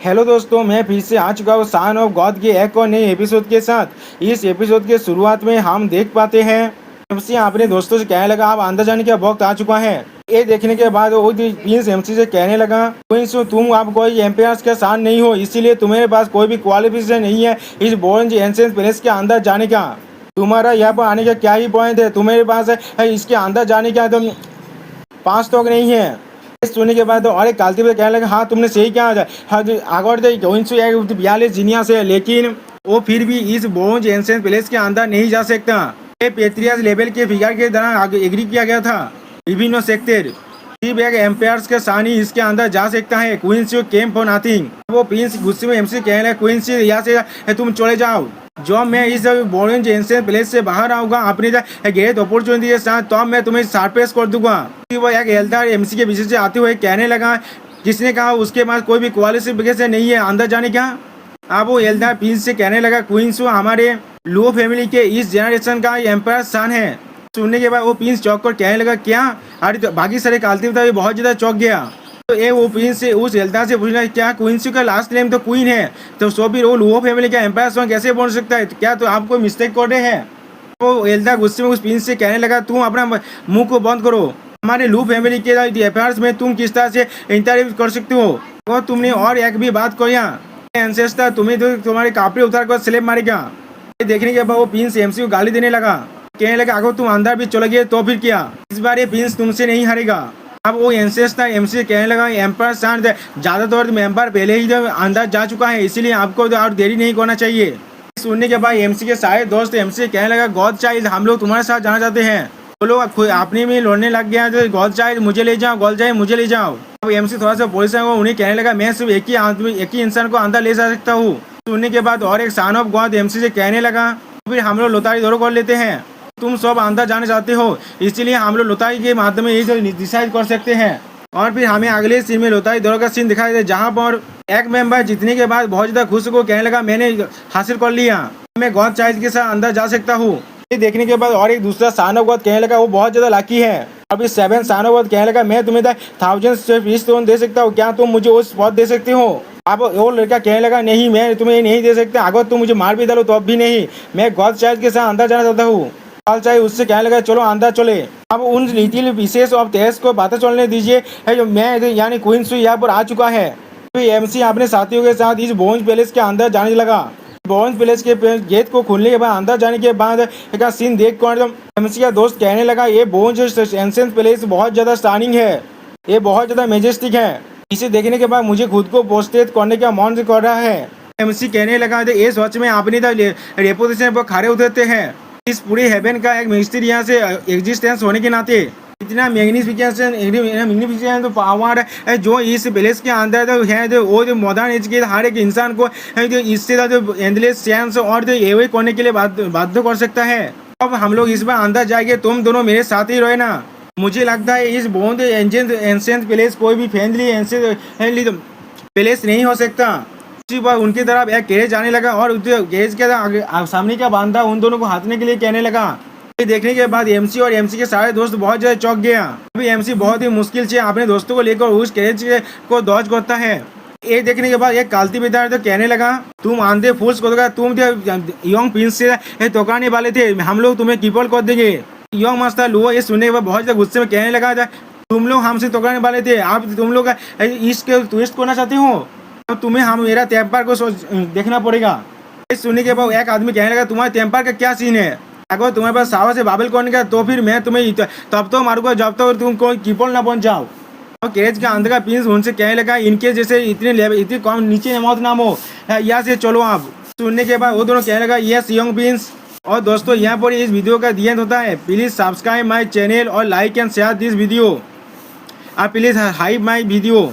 Hello दोस्तों, मैं फिर से आ चुका हूँ सन ऑफ गॉड के एक और नए एपिसोड के साथ। इस एपिसोड के शुरुआत में हम देख पाते हैं एमसी अपने दोस्तों से कहने लगा अब अंदर जाने का वक्त आ चुका है। ये देखने के बाद वो प्रिंस एमसी से कहने लगा प्रिंस तुम अब कोई एम्पायर्स का सान नहीं हो, इसीलिए तुम्हारे पास कोई भी क्वालिफिकेशन नहीं है इस बोरेंज एंशिएंट पैलेस के अंदर जाने का। तुम्हारा यहाँ पर आने का क्या ही पॉइंट है, तुम्हारे पास है इसके अंदर जाने का तो पास तो नहीं है। सुनने के बाद अरे कालती पे कहने लगा हाँ तुमने सही कहा, हाँ अगर 42 जीनियस है लेकिन वो फिर भी इस बोन्ज एंशिएंट पैलेस के अंदर नहीं जा सकता। ये पेट्रियस लेवल के फिगर के दौरान एग्री किया गया था विभिन्न सेक्टर सिर्फ एक एम्पायर्स का सानी इसके अंदर जा सकता है। Queens came for nothing. वो प्रिंस गुस्से में एमसी कहने लगा क्वींस यहाँ से तुम चले जाओ, जब मैं इस बोरेंज एंशिएंट पैलेस से बाहर आऊंगा अपनी ग्रेट अपॉर्चुनिटी के साथ तो मैं तुम्हें सरप्राइज कर दूंगा। वो एक एल्डर एमसी के पीछे से आते हुए कहने लगा जिसने कहा उसके पास कोई भी क्वालिफिकेशन नहीं है अंदर जाने का। अब वो एल्डर प्रिंस से कहने लगा क्वींस हमारे लो फैमिली के इस जनरेशन का एम्पायर सन है। सुनने के बाद वो प्रिंस चौक कर कहने लगा क्या, अरे तो बाकी सारे कालती बता बहुत ज्यादा चौक गया। तो ये वो प्रिंस से उस एल्डर से पूछना क्या क्वींस का लास्ट नेम तो क्वीन है तो सो भी वो लो फैमिली का एम्पायर सन कैसे बन सकता है, क्या तो आप कोई मिस्टेक कर रहे हैं। वो एल्डर गुस्से में उस प्रिंस से कहने लगा तुम अपना मुंह को बंद करो, हमारे लू फैमिली के अफेयर्स में तुम किस तरह से इंटरव्यू कर सकते हो। तो तुमने और एक भी बात किया एंसेस्टर तुम्हें तो तुम्हारे कपड़े उतार कर स्लेब मारेगा। देखने के बाद वो प्रिंस एमसी को गाली देने लगा, कहने लगा अगर तुम अंदर भी चले गए तो फिर क्या, इस बार ये प्रिंस तुमसे नहीं हारेगा। अब वो एंसेस्टर एमसी कहने लगा एम्पायर सन ज्यादातर मेंबर पहले ही अंदर जा चुका है इसलिए आपको और देरी नहीं करना चाहिए। सुनने के बाद एमसी के सारे दोस्त एमसी कहने लगा गॉड चाइल्ड हम लोग तुम्हारे साथ जाना चाहते हैं। वो लोग अपने में लड़ने लग गया तो गॉड चाइल्ड मुझे ले जाओ, गॉड चाइल्ड मुझे ले जाओ। अब एमसी थोड़ा सा पुलिस उन्हें कहने लगा मैं सिर्फ एक ही इंसान को अंदर ले जा सकता हूँ। सुनने के बाद और एक सन ऑफ गॉड एमसी से कहने लगा फिर हम लोग लोतारी दौड़ कर लेते हैं, तुम सब अंदर जाने चाहते हो इसलिए हम लोग लोतारी के माध्यम यही डिसाइड कर सकते हैं। और फिर हमें अगले सीन में लोतारी दौड़ का सीन दिखाई दे जहाँ पर एक मेंबर जीतने के बाद बहुत ज्यादा खुश को कहने लगा मैंने हासिल कर लिया, मैं गॉड चाइल्ड के साथ अंदर जा सकता हूँ। ये देखने के बाद और एक दूसरा सन ऑफ गॉड कहने लगा वो बहुत ज्यादा लकी है। अभी 7 सन ऑफ गॉड कहने लगा मैं तुम्हें 1000 स्टोन दे सकता हूँ, क्या तुम मुझे वो स्पॉट दे सकते हो। अब वो लड़का कहने लगा नहीं मैं तुम्हें नहीं दे सकता, अगर तुम मुझे मार भी डालो तो अब भी नहीं, मैं गॉड चाइल्ड के साथ अंदर जाना चाहता हूँ। गॉड चाइल्ड उससे कहने लगा चलो अंदर चले। अब उन लिटिल विशेष ऑफ तेज को पता चलने दीजिए है जो मैं यानी क्वीन सु यहाँ पर आ चुका है। तो एमसी अपने साथियों के साथ इस बोन्ज पैलेस के अंदर जाने लगा। बोन्ज पैलेस के गेट को खोलने के बाद अंदर जाने के बाद एक सीन देख कर एमसी का दोस्त कहने लगा ये बोन्ज एंशिएंट पैलेस बहुत ज्यादा स्टनिंग है, ये बहुत ज्यादा मेजेस्टिक है, इसे देखने के बाद मुझे खुद को पोस्टेड करने का मन कर रहा है। एमसी कहने लगा ये सच में अपनी रेपुटेशन पर खड़े उतरते हैं, इस पूरे हेवन का एक मिस्ट्री यहाँ से एग्जिस्टेंस होने के नाते इतना मैग्निफिकेशन तो पावर है जो इस पैलेस के अंदर तो है जो वो जो मॉडर्न एज के हर एक इंसान को जो इससे जो एंडलेस सेंस और एवे करने के लिए बाध्य कर सकता है। अब हम लोग इस बार अंदर जाएंगे, तुम दोनों मेरे साथ ही रहे ना। मुझे लगता है इस बोन्ज एंशिएंट पैलेस कोई भी फैमिली एंशिएंट पैलेस नहीं हो सकता। उसी बार उनकी तरफ एक कैरेज आने लगा और कैरेज के सामने का बांधा उन दोनों को हाथने के लिए कहने लगा। देखने के बाद एमसी और एमसी के सारे दोस्त बहुत ज्यादा चौंक गया। अभी एमसी बहुत ही मुश्किल से अपने दोस्तों को लेकर उस कैरेज को दौड़ करता है। ये देखने के बाद एक कालती बेदार तो कहने लगा तुम आंधे फूल्स को तुम यंग प्रिंस से टोकाने वाले थे, हम लोग तुम्हें कीपल कर देंगे। यंग मास्टर लुओ ये सुनने के बाद बहुत ज्यादा गुस्से में कहने लगा तुम लोग हमसे टोकाने वाले थे, आप तुम लोग इसके ट्विस्ट करना चाहते हो तो तुम्हें हम मेरा टेम्पर को देखना पड़ेगा। इस सुनने के बाद एक आदमी कहने लगा तुम्हारे टेम्पर का क्या सीन है, अगर तुम्हारे पास साहस से बाबल करने का तो फिर मैं तुम्हें तब तो मारूंगा जब तक तो तुम कोई कीपल ना बन जाओ। और कैरेज का अंदर का प्रिंस उनसे कहने लगा इनके जैसे इतने कम नीचे मौत नाम हो, यहाँ से चलो आप। सुनने के बाद वो दोनों कहने लगा यस यंग प्रिंस। और दोस्तों यहाँ पर इस वीडियो का दी एंड होता है। प्लीज सब्सक्राइब माई चैनल और like and share this video और प्लीज हाइप माई वीडियो।